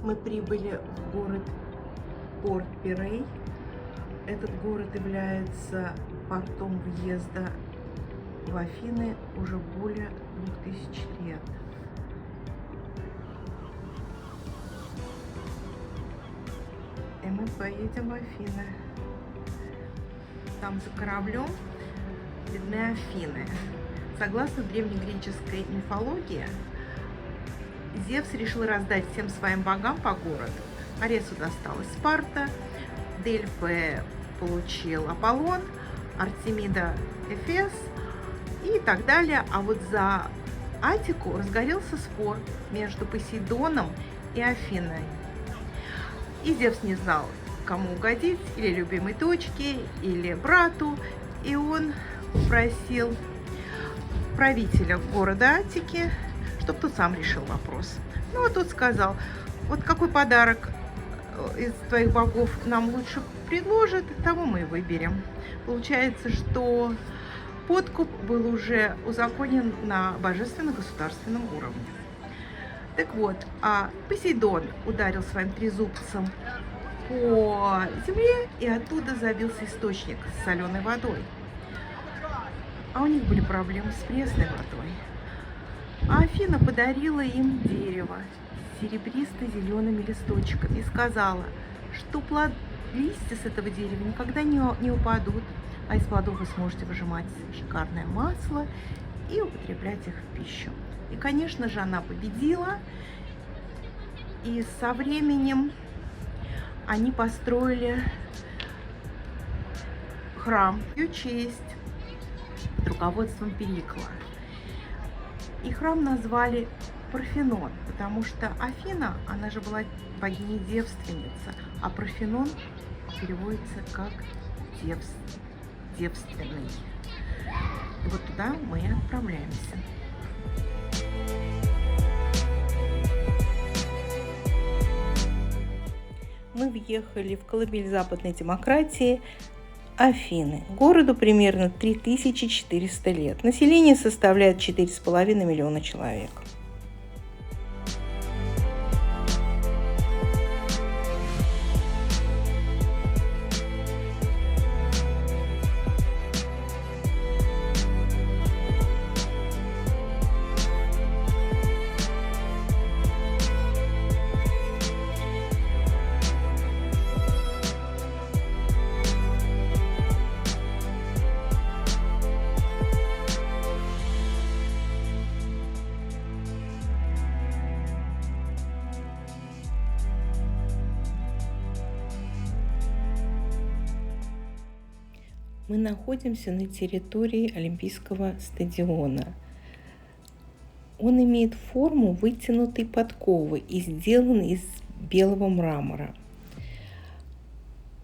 Мы прибыли в город Порт-Пирей. Этот город является портом въезда в Афины уже более 2000 лет. И мы поедем в Афины. Там за кораблем видны Афины. Согласно древнегреческой мифологии, Зевс решил раздать всем своим богам по городу. Аресу досталась Спарта, Дельфы получил Аполлон, Артемида Эфес и так далее. А вот за Аттику разгорелся спор между Посейдоном и Афиной. И Зевс не знал, кому угодить, или любимой дочке, или брату. И он попросил правителя города Аттики, чтобы тот сам решил вопрос. Ну, а тот сказал: вот какой подарок из твоих богов нам лучше предложит, того мы и выберем. Получается, что подкуп был уже узаконен на божественно-государственном уровне. Так вот, Посейдон ударил своим трезубцем по земле, и оттуда забился источник с соленой водой. А у них были проблемы с пресной водой. А Афина подарила им дерево с серебристо-зелеными листочками и сказала, что листья с этого дерева никогда не упадут, а из плодов вы сможете выжимать шикарное масло и употреблять их в пищу. И, конечно же, она победила, и со временем они построили храм в ее честь под руководством Перикла. И храм назвали Парфенон, потому что Афина, она же была богиней-девственница, а Парфенон переводится как девственный. И вот туда мы и отправляемся. Мы въехали в колыбель западной демократии Афины. Городу примерно 3400 лет. Население составляет 4,5 миллиона человек. Мы находимся на территории Олимпийского стадиона. Он имеет форму вытянутой подковы и сделан из белого мрамора.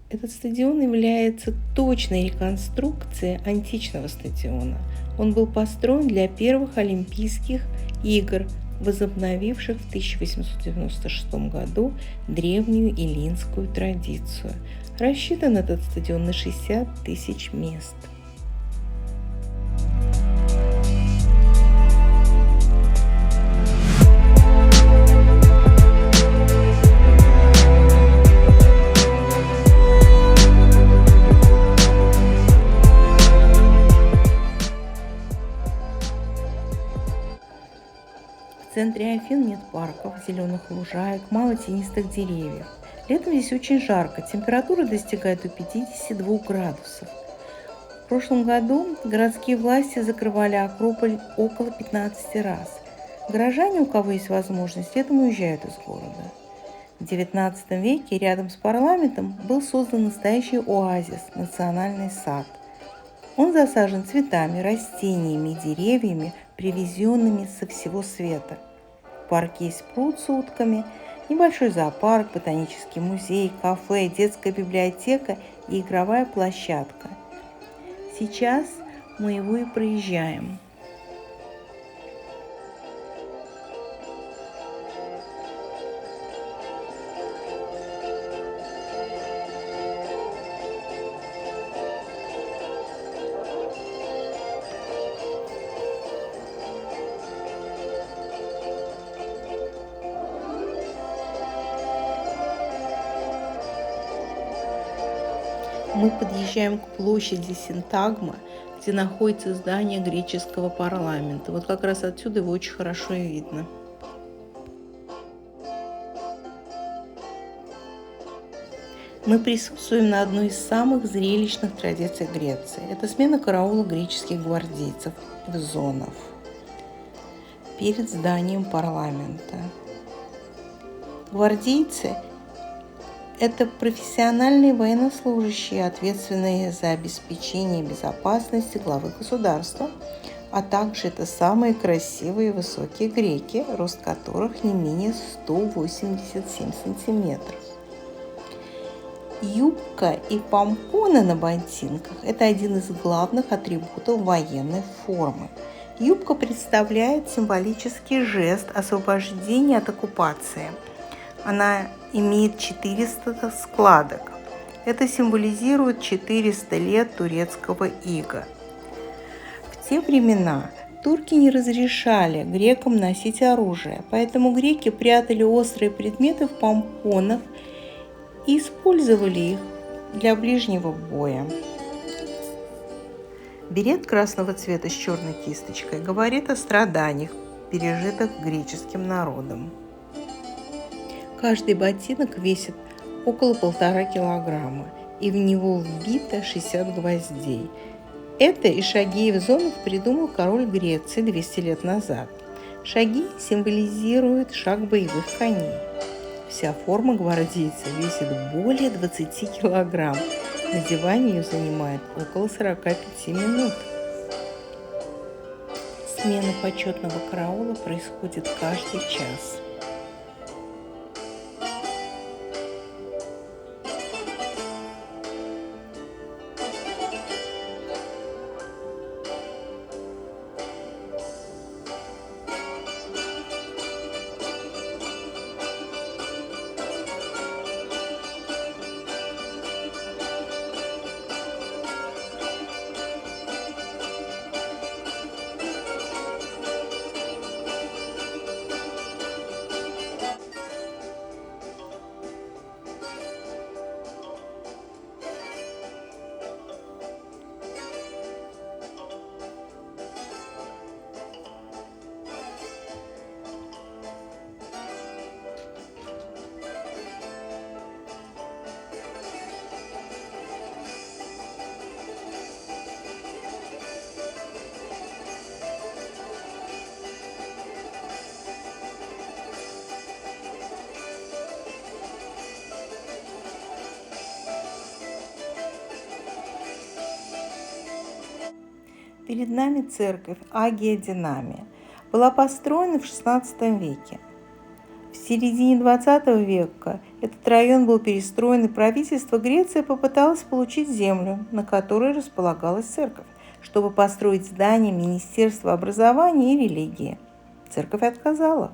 Этот стадион является точной реконструкцией античного стадиона. Он был построен для первых Олимпийских игр, возобновивших в 1896 году древнюю эллинскую традицию. Рассчитан этот стадион на 60 тысяч мест. В центре Афин нет парков, зеленых лужаек, мало тенистых деревьев. Летом здесь очень жарко, температура достигает до 52 градусов. В прошлом году городские власти закрывали Акрополь около 15 раз. Горожане, у кого есть возможность, летом уезжают из города. В XIX веке рядом с парламентом был создан настоящий оазис – национальный сад. Он засажен цветами, растениями и деревьями, привезенными со всего света. В парке есть пруд с утками, небольшой зоопарк, ботанический музей, кафе, детская библиотека и игровая площадка. Сейчас мы его и проезжаем. Мы подъезжаем к площади Синтагма, где находится здание греческого парламента. Вот как раз отсюда его очень хорошо и видно. Мы присутствуем на одной из самых зрелищных традиций Греции. Это смена караула греческих гвардейцев, эвзонов, перед зданием парламента. Гвардейцы – это профессиональные военнослужащие, ответственные за обеспечение безопасности главы государства, а также это самые красивые и высокие греки, рост которых не менее 187 сантиметров. Юбка и помпоны на ботинках – это один из главных атрибутов военной формы. Юбка представляет символический жест освобождения от оккупации. Она имеет 400 складок. Это символизирует 400 лет турецкого ига. В те времена турки не разрешали грекам носить оружие, поэтому греки прятали острые предметы в помпонах и использовали их для ближнего боя. Берет красного цвета с черной кисточкой говорит о страданиях, пережитых греческим народом. Каждый ботинок весит около 1,5 килограмма, и в него вбито 60 гвоздей. Это и шаги эвзонов придумал король Греции 200 лет назад. Шаги символизируют шаг боевых коней. Вся форма гвардейца весит более 20 килограмм. Надевание ее занимает около 45 минут. Смена почетного караула происходит каждый час. Перед нами церковь Агия Динамия. Была построена в XVI веке. В середине XX века этот район был перестроен, и правительство Греции попыталось получить землю, на которой располагалась церковь, чтобы построить здание Министерства образования и религии. Церковь отказала.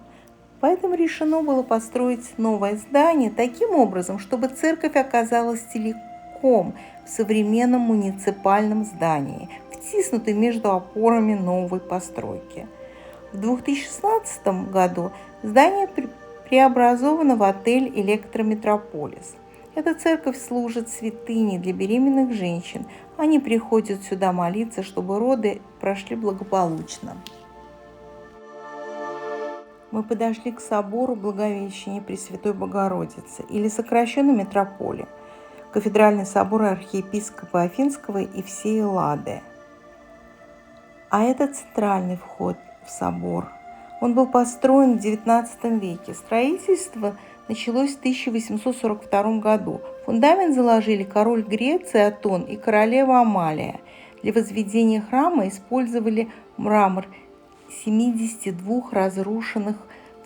Поэтому решено было построить новое здание таким образом, чтобы церковь оказалась целиком в современном муниципальном здании, втиснутой между опорами новой постройки. В 2016 году здание преобразовано в отель «Электрометрополис». Эта церковь служит святыней для беременных женщин. Они приходят сюда молиться, чтобы роды прошли благополучно. Мы подошли к собору Благовещения Пресвятой Богородицы, или сокращенно Метрополе, кафедральный собор архиепископа Афинского и всей Эллады. А это центральный вход в собор. Он был построен в XIX веке. Строительство началось в 1842 году. Фундамент заложили король Греции Атон и королева Амалия. Для возведения храма использовали мрамор 72 разрушенных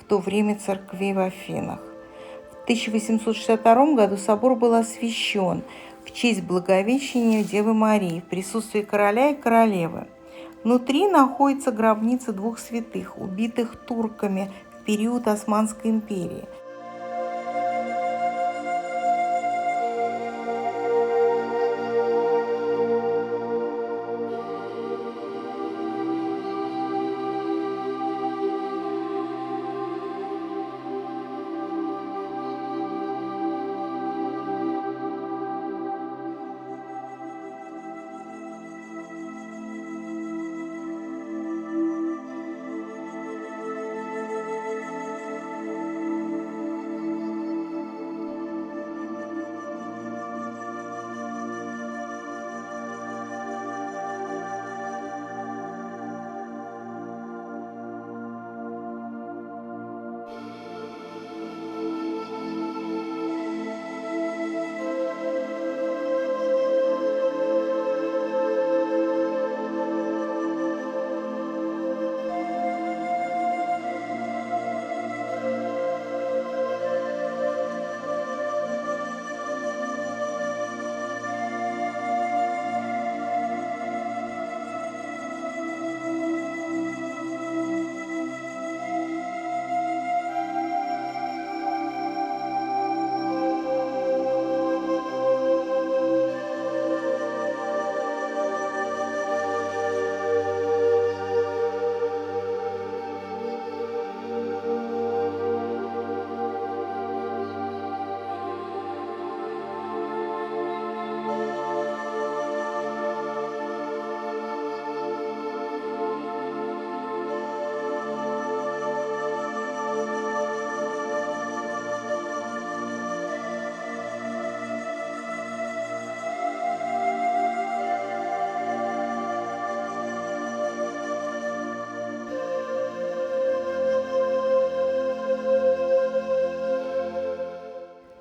в то время церквей в Афинах. В 1862 году собор был освящен в честь Благовещения Девы Марии в присутствии короля и королевы. Внутри находится гробница двух святых, убитых турками в период Османской империи.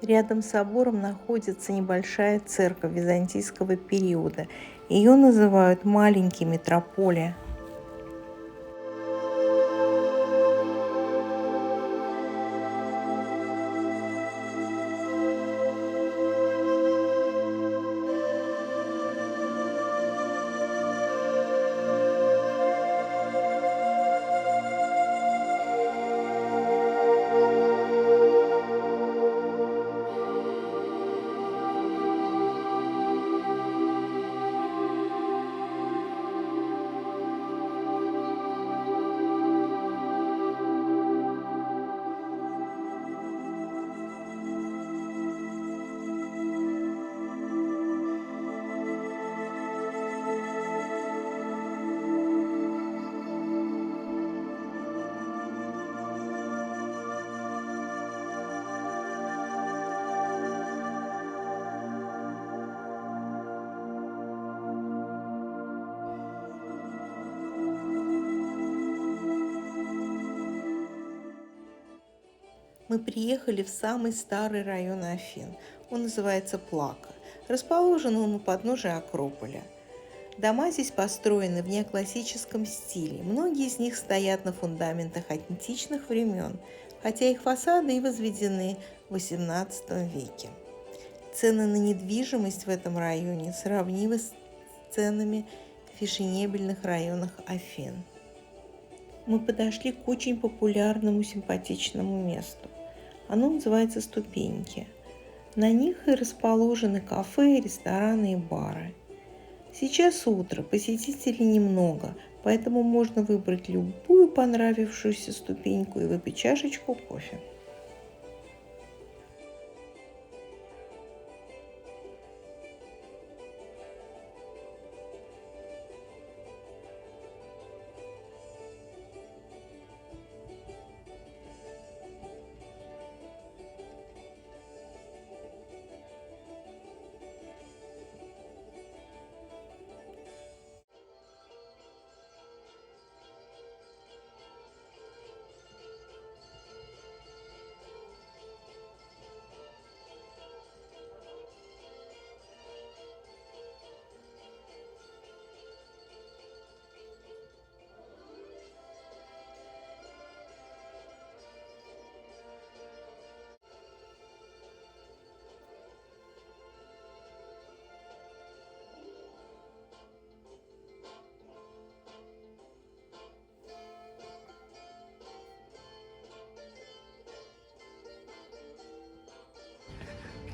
Рядом с собором находится небольшая церковь византийского периода. Ее называют маленький метрополия. Мы приехали в самый старый район Афин. Он называется Плака. Расположен он у подножия Акрополя. Дома здесь построены в неоклассическом стиле. Многие из них стоят на фундаментах античных времен, хотя их фасады и возведены в XVIII веке. Цены на недвижимость в этом районе сравнимы с ценами в фешенебельных районах Афин. Мы подошли к очень популярному симпатичному месту. Оно называется «Ступеньки». На них и расположены кафе, рестораны и бары. Сейчас утро, посетителей немного, поэтому можно выбрать любую понравившуюся ступеньку и выпить чашечку кофе.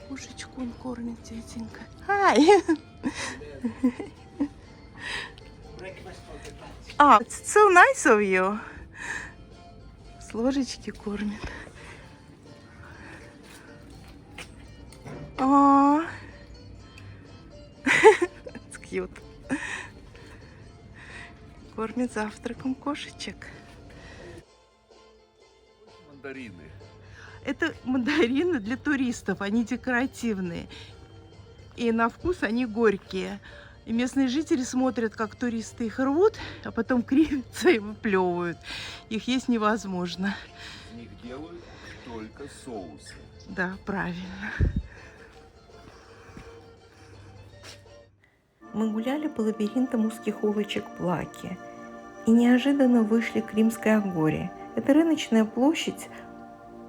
Кошечку он кормит, тетенька. Hi! It's so nice of you. С ложечки кормит. It's cute. Кормит завтраком кошечек. Мандарины. Это мандарины для туристов, они декоративные. И на вкус они горькие. И местные жители смотрят, как туристы их рвут, а потом кривятся и выплевывают. Их есть невозможно. Из них делают только соусы. Да, правильно. Мы гуляли по лабиринтам узких улочек Плаки и неожиданно вышли к Римской Агоре. Эта рыночная площадь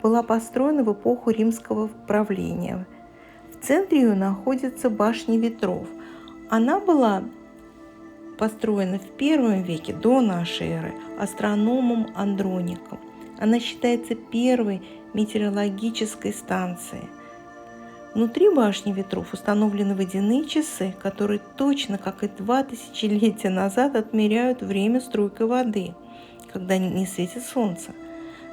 была построена в эпоху римского правления. В центре ее находится башня ветров. Она была построена в первом веке до нашей эры астрономом Андроником. Она считается первой метеорологической станцией. Внутри башни ветров установлены водяные часы, которые точно как и 2 тысячелетия назад отмеряют время струйкой воды, когда не светит солнце.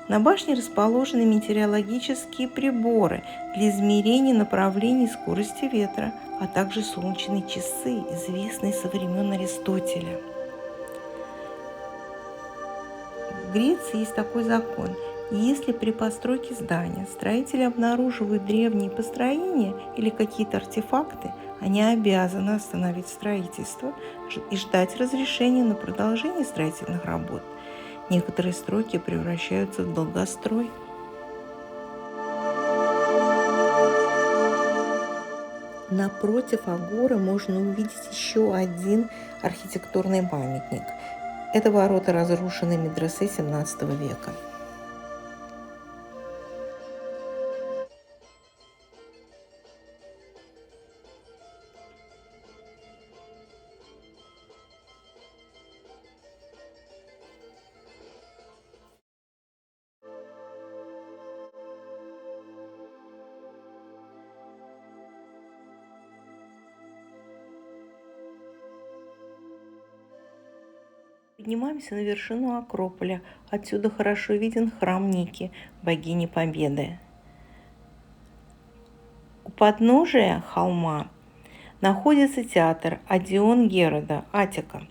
На башне расположены метеорологические приборы для измерения направлений и скорости ветра, а также солнечные часы, известные со времен Аристотеля. В Греции есть такой закон. Если при постройке здания строители обнаруживают древние построения или какие-то артефакты, они обязаны остановить строительство и ждать разрешения на продолжение строительных работ. Некоторые стройки превращаются в долгострой. Напротив Агоры можно увидеть еще один архитектурный памятник. Это ворота разрушенной медресе XVII века. Поднимаемся на вершину Акрополя. Отсюда хорошо виден храм Ники, богини Победы. У подножия холма находится театр Одион Герода, Аттика.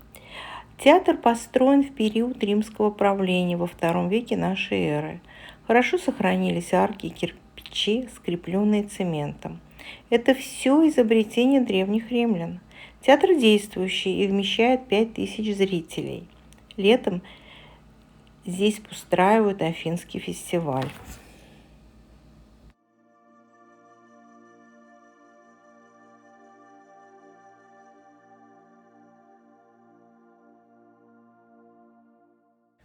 Театр построен в период римского правления во II веке нашей эры. Хорошо сохранились арки и кирпичи, скрепленные цементом. Это все изобретение древних римлян. Театр действующий и вмещает 5000 зрителей. Летом здесь устраивают Афинский фестиваль.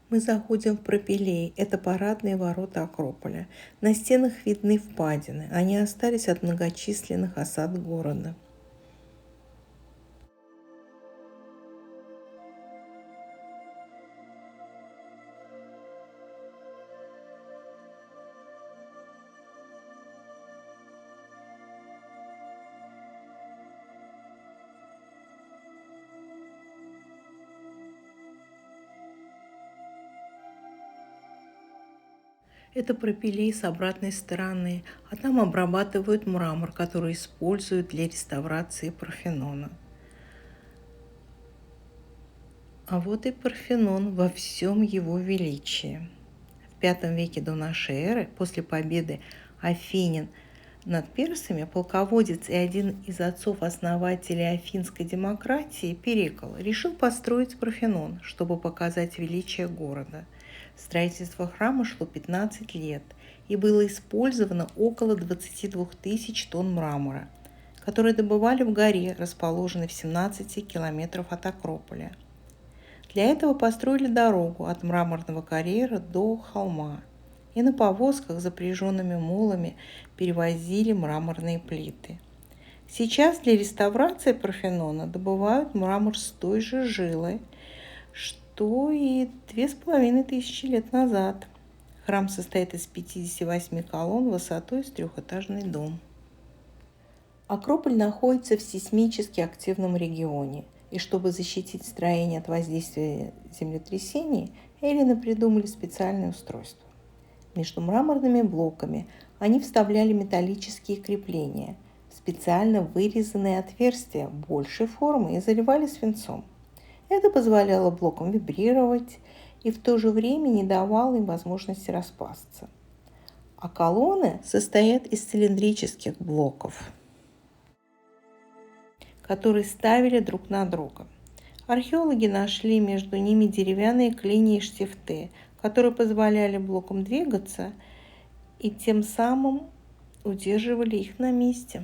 Мы заходим в пропилей. Это парадные ворота Акрополя. На стенах видны впадины. Они остались от многочисленных осад города. Это пропилей с обратной стороны, а там обрабатывают мрамор, который используют для реставрации Парфенона. А вот и Парфенон во всем его величии. В V веке до нашей эры, после победы афинян над персами, полководец и один из отцов-основателей афинской демократии Перикл решил построить Парфенон, чтобы показать величие города. Строительство храма шло 15 лет, и было использовано около 22 тысяч тонн мрамора, которые добывали в горе, расположенной в 17 километрах от Акрополя. Для этого построили дорогу от мраморного карьера до холма, и на повозках, запряженными мулами, перевозили мраморные плиты. Сейчас для реставрации Парфенона добывают мрамор с той же жилы, что и 2500 лет назад. Храм состоит из 58 колонн высотой с трехэтажный дом. Акрополь находится в сейсмически активном регионе, и чтобы защитить строение от воздействия землетрясений, эллины придумали специальное устройство. Между мраморными блоками они вставляли металлические крепления, специально вырезанные отверстия большей формы, и заливали свинцом. Это позволяло блокам вибрировать и в то же время не давало им возможности распасться. А колонны состоят из цилиндрических блоков, которые ставили друг на друга. Археологи нашли между ними деревянные клини и штифты, которые позволяли блокам двигаться и тем самым удерживали их на месте.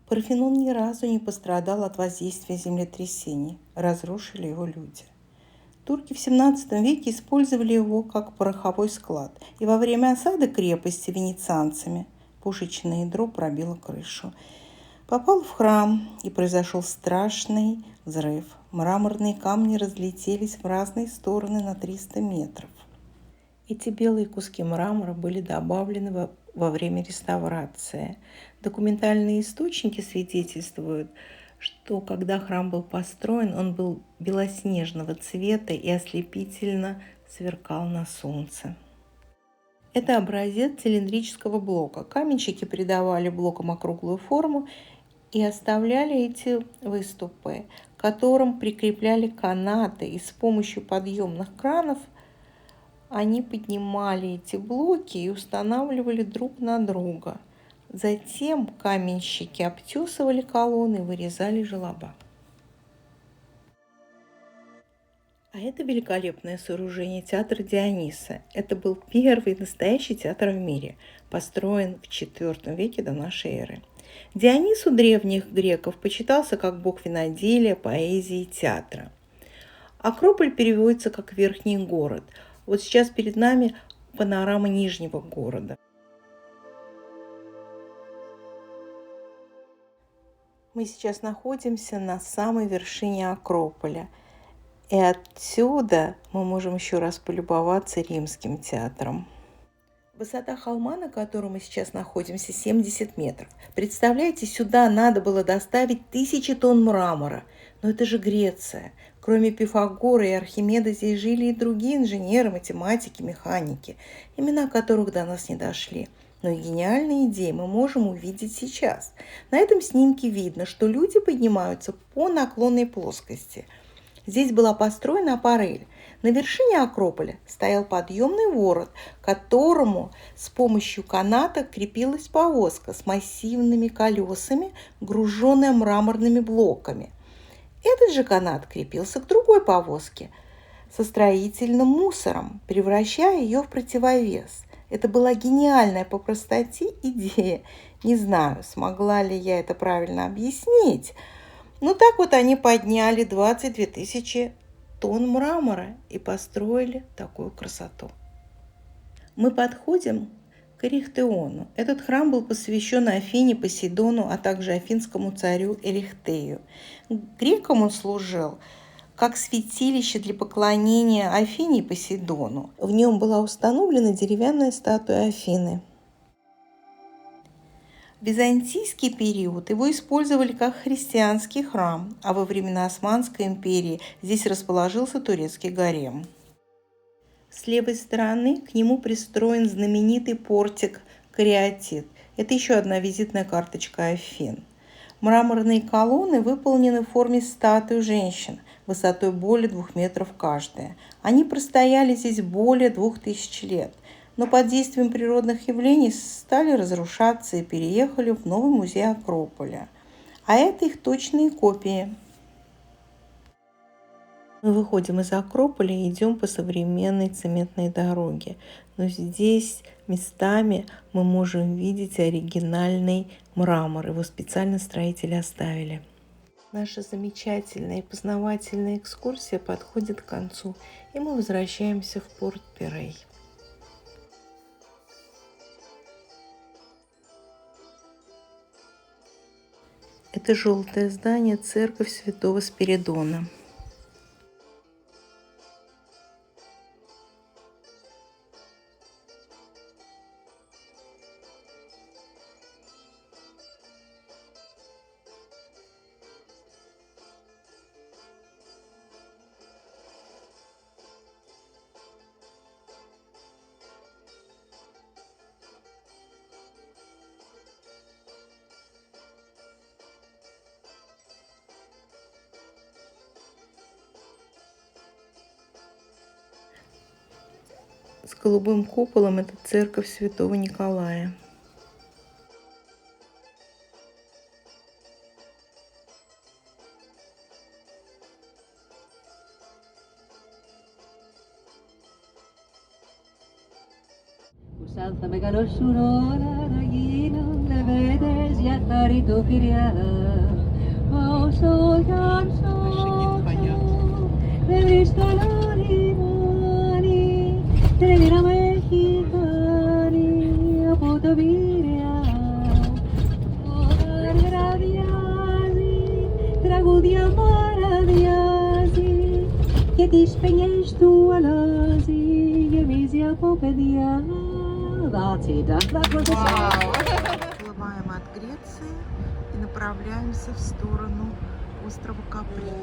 Парфенон ни разу не пострадал от воздействия землетрясений, разрушили его люди. Турки в XVII веке использовали его как пороховой склад, и во время осады крепости венецианцами пушечное ядро пробило крышу. Попал в храм, и произошел страшный взрыв. Мраморные камни разлетелись в разные стороны на 300 метров. Эти белые куски мрамора были добавлены во время реставрации. Документальные источники свидетельствуют, что когда храм был построен, он был белоснежного цвета и ослепительно сверкал на солнце. Это образец цилиндрического блока. Каменщики придавали блокам округлую форму и оставляли эти выступы, к которым прикрепляли канаты, и с помощью подъемных кранов они поднимали эти блоки и устанавливали друг на друга. Затем каменщики обтесывали колонны и вырезали желоба. А это великолепное сооружение театра Диониса. Это был первый настоящий театр в мире, построен в IV веке до нашей эры. Дионис у древних греков почитался как бог виноделия, поэзии и театра. Акрополь переводится как «верхний город». Вот сейчас перед нами панорама Нижнего города. Мы сейчас находимся на самой вершине Акрополя. И отсюда мы можем еще раз полюбоваться Римским театром. Высота холма, на котором мы сейчас находимся, 70 метров. Представляете, сюда надо было доставить 1000 тонн мрамора. Но это же Греция. Кроме Пифагора и Архимеда здесь жили и другие инженеры, математики, механики, имена которых до нас не дошли. Но и гениальные идеи мы можем увидеть сейчас. На этом снимке видно, что люди поднимаются по наклонной плоскости. Здесь была построена аппарель. На вершине Акрополя стоял подъемный ворот, к которому с помощью каната крепилась повозка с массивными колесами, груженная мраморными блоками. Этот же канат крепился к другой повозке со строительным мусором, превращая ее в противовес. Это была гениальная по простоте идея. Не знаю, смогла ли я это правильно объяснить. Ну так вот они подняли 22 000 тонн мрамора и построили такую красоту. Мы подходим к Эрихтеону. Этот храм был посвящен Афине Посейдону, а также афинскому царю Эрихтею. Грекам он служил как святилище для поклонения Афине и Посейдону. В нем была установлена деревянная статуя Афины. В византийский период его использовали как христианский храм, а во времена Османской империи здесь расположился турецкий гарем. С левой стороны к нему пристроен знаменитый портик Кариатид. Это еще одна визитная карточка Афин. Мраморные колонны выполнены в форме статуй женщин, высотой более 2 метров каждая. Они простояли здесь более 2000 лет, но под действием природных явлений стали разрушаться и переехали в новый музей Акрополя. А это их точные копии. Мы выходим из Акрополя и идем по современной цементной дороге. Но здесь местами мы можем видеть оригинальный мрамор. Его специально строители оставили. Наша замечательная и познавательная экскурсия подходит к концу, и мы возвращаемся в порт Пирей. Это желтое здание, церковь Святого Спиридона. С голубым куполом это церковь Святого Николая. Salta μεγαλόσουρο να γίνω λεβέντες για χαριτοφυριά. Όσο κι αν σώζω δεν βρίσκω άλλο λιμάνι, τρέλει να με έχει κάνει από το Πειραιά. Όταν γραδιάζει, τραγούδια μαραδιάζει και τις παινιές του αλλάζει, γεμίζει από παιδιά. Уплываем от Греции и направляемся в сторону острова Капри.